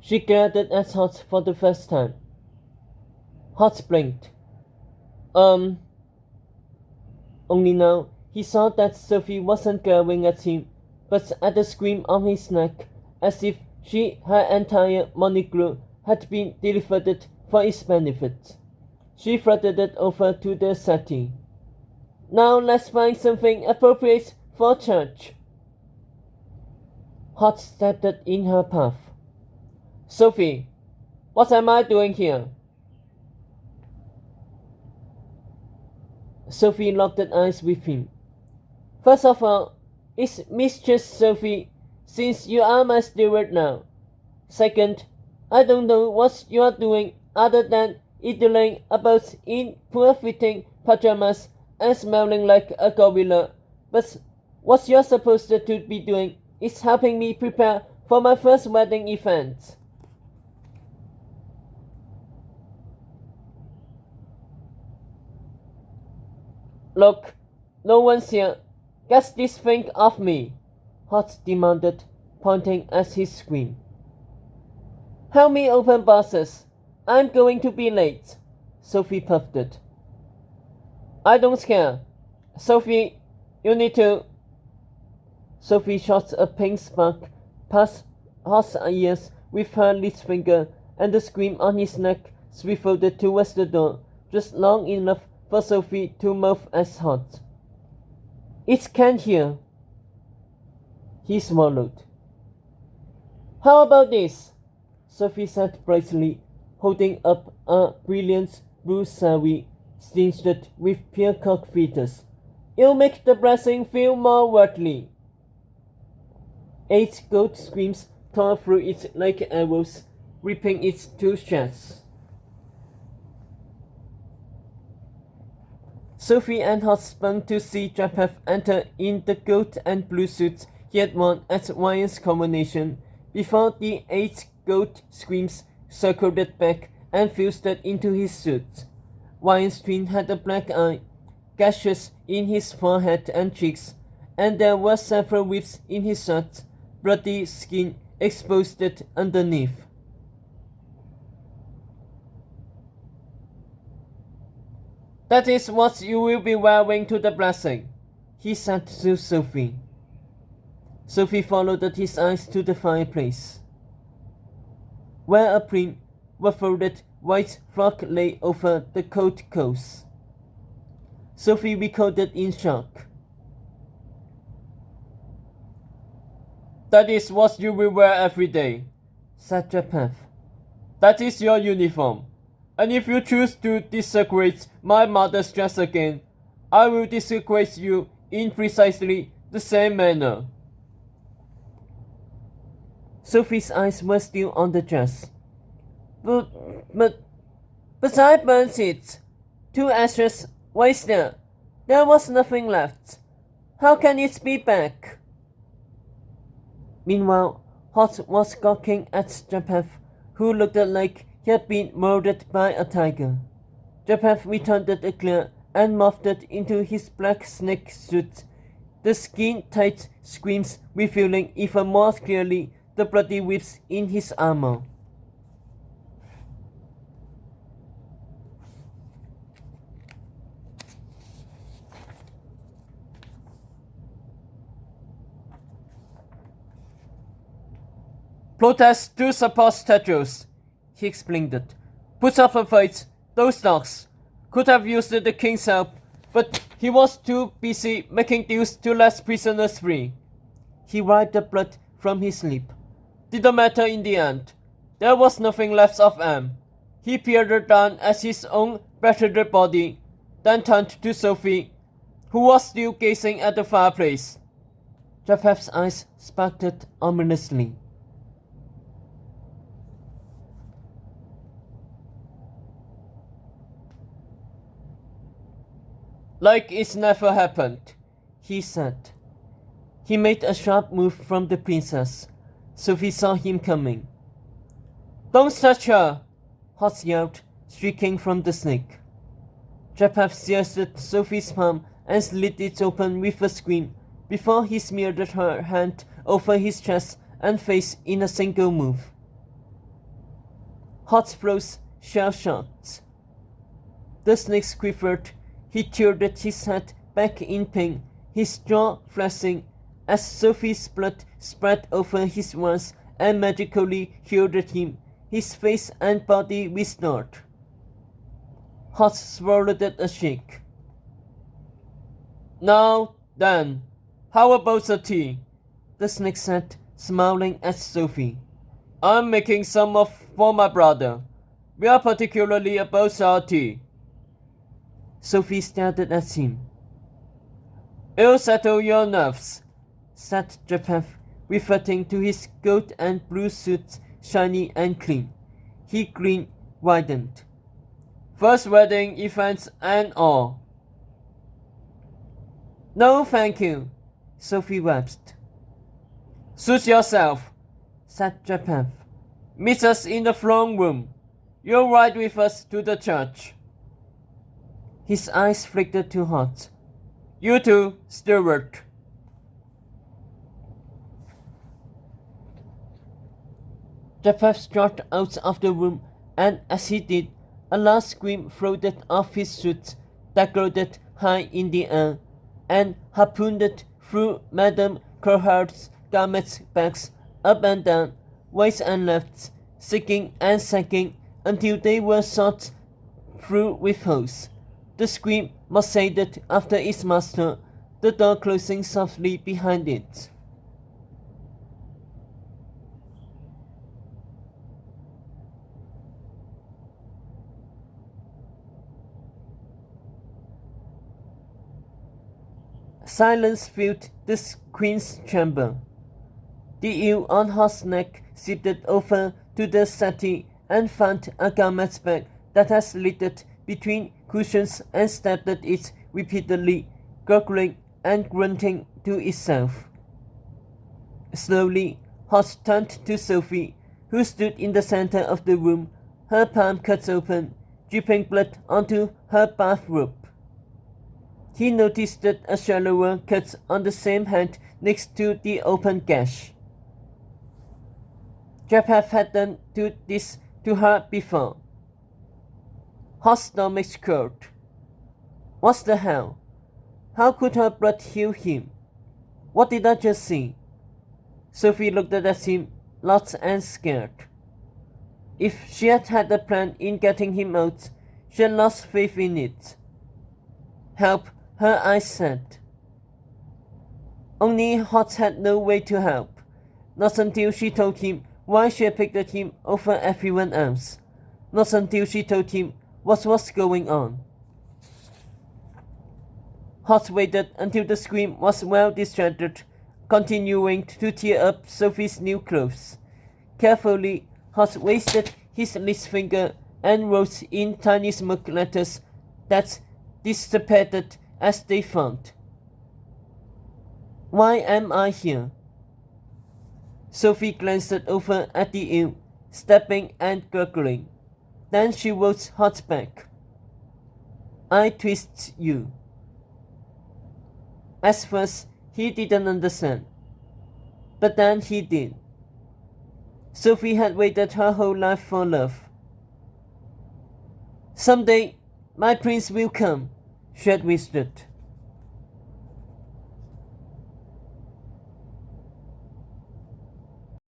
She glared at Hot for the first time. Hot blinked. Only now he saw that Sophie wasn't glaring at him, but at the scream on his neck, as if her entire monologue had been delivered for his benefit. She fluttered it over to the settee. Now let's find something appropriate for church. Hot stepped in her path. Sophie, what am I doing here? Sophie locked eyes with him. First of all, it's Mistress Sophie, since you are my steward now. Second, I don't know what you are doing other than idling about in poor-fitting pajamas and smelling like a gorilla, but what you're supposed to be doing is helping me prepare for my first wedding event. Look, no one's here. Get this thing off me, Hot demanded, pointing at his screen. Help me open bosses. I'm going to be late, Sophie puffed. I don't care. Sophie, you need to. Sophie shot a pink spark past Hot's ears with her lead finger, and the scream on his neck swiveled towards the door, just long enough for Sophie to mouth as Hot. It can't hear. He swallowed. How about this? Sophie said brightly, holding up a brilliant blue sari singed with peacock feathers. It'll make the blessing feel more worldly. 8 gold screams tore through it like arrows, ripping it to shreds. Sophie and Hot spun to see Japheth enter in the gold and blue suit he had worn at Ryan's coronation, before the 8 gold screams circled back and fused into his suit. Ryan's twin had a black eye, gashes in his forehead and cheeks, and there were several whips in his shirt, bloody skin exposed underneath. That is what you will be wearing to the blessing, he said to Sophie. Sophie followed his eyes to the fireplace, where a prim, ruffled white frock lay over the cold coals. Sophie recoiled in shock. That is what you will wear every day, said Japheth. That is your uniform. And if you choose to desecrate my mother's dress again, I will desecrate you in precisely the same manner. Sophie's eyes were still on the dress. But I burnt it. 2 ashes, why's there? There was nothing left. How can it be back? Meanwhile, Hot was gawking at Japheth, who looked like he had been murdered by a tiger. Japheth returned a glare and morphed into his black snake suit, the skin-tight screams revealing even more clearly the bloody whips in his armor. Protest to support statues, he explained it. Put up a fight. Those dogs could have used the king's help, but he was too busy making deals to let prisoners free. He wiped the blood from his lip. Didn't matter in the end. There was nothing left of Am. He peered down at his own battered body, then turned to Sophie, who was still gazing at the fireplace. Japheth's eyes sparkled ominously. Like it's never happened, he said. He made a sharp move from the princess. Sophie saw him coming. Don't touch her, Hot yelled, shrieking from the snake. Japheth seized Sophie's palm and slid it open with a scream before he smeared her hand over his chest and face in a single move. Hot froze shell-shocked. The snake quivered. He tilted his head back in pain, his jaw flashing, as Sophie's blood spread over his wounds and magically healed him, his face and body restored. Hot swallowed a shake. "Now, then, how about the tea?" the snake said, smiling at Sophie. "I'm making some for my brother. We are particularly about our tea." Sophie stared at him. "It'll settle your nerves," said Japheth, referring to his gold and blue suit, shiny and clean. He grinned widened. "First wedding events and all." "No, thank you," Sophie wept. "Suit yourself," said Japheth. "Meet us in the throne room. You'll ride with us to the church." His eyes flickered to Hot. "You too, Stewart." Japheth strode out of the room, and as he did, a last scream floated off his suit, decorated high in the air, and harpooned through Madame Coulthard's garment bags, up and down, right and left, sinking and sinking until they were shot through with holes. The scream receded after its master, the door closing softly behind it. Silence filled the queen's chamber. The eel on Hot's neck shifted over to the settee and found a garment bag that had slipped between cushions and stabbed it repeatedly, gurgling and grunting to itself. Slowly, Hot turned to Sophie, who stood in the center of the room, her palm cut open, dripping blood onto her bathrobe. He noticed a shallower cut on the same hand next to the open gash. Japheth had done this to her before. Hot's stomach curled. What the hell? How could her blood heal him? What did I just see? Sophie looked at him, lost and scared. If she had had a plan in getting him out, she had lost faith in it. Help, her eyes said. Only Hot had no way to help, not until she told him why she had picked him over everyone else, not until she told him what was going on. Hot waited until the scream was well distracted, continuing to tear up Sophie's new clothes. Carefully, Hot wasted his least finger and wrote in tiny smoke letters that dissipated as they found. "Why am I here?" Sophie glanced over at the eel, stepping and gurgling. Then she wrote Hot back. "I twist you." At first, he didn't understand. But then he did. Sophie had waited her whole life for love. "Someday, my prince will come," she had whispered.